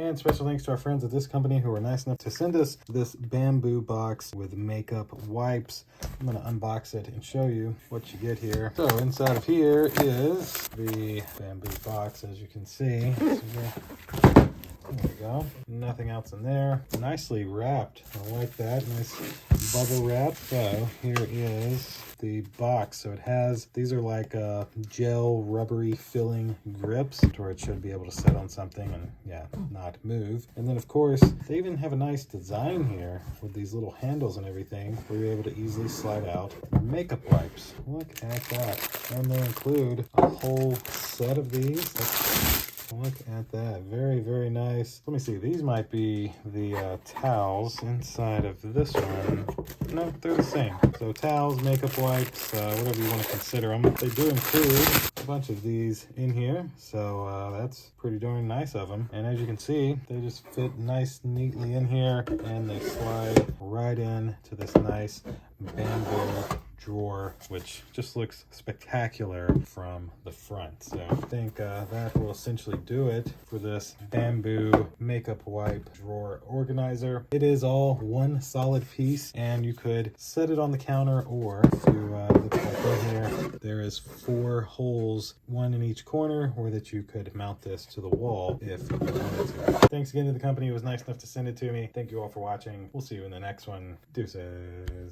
And special thanks to our friends at this company who were nice enough to send us this bamboo box with makeup wipes. I'm going to unbox it and show you what you get here. So inside of here is the bamboo box, as you can see. There we go. Nothing else in there. Nicely wrapped. I like that. Nice bubble wrap. So here is the box. So it has, these are like gel rubbery filling grips to where it should be able to sit on something and yeah, not move. And then of course, they even have a nice design here with these little handles and everything where you're able to easily slide out makeup wipes. Look at that. And they include a whole set of these. Look at that. Very, very nice. Let me see. These might be the towels inside of this one. No, they're the same. So towels, makeup wipes, whatever you want to consider them. They do include a bunch of these in here. So that's pretty darn nice of them. And as you can see, they just fit nice, neatly in here. And they slide right in to this nice bamboo drawer, which just looks spectacular from the front. So I think that will essentially do it for this bamboo makeup wipe drawer organizer. It is all one solid piece, and you could set it on the counter, or if you look back in here, there is 4 holes, one in each corner, or that you could mount this to the wall if you wanted to. Thanks again to the company who was nice enough to send it to me. Thank you all for watching. We'll see you in the next one. Deuces.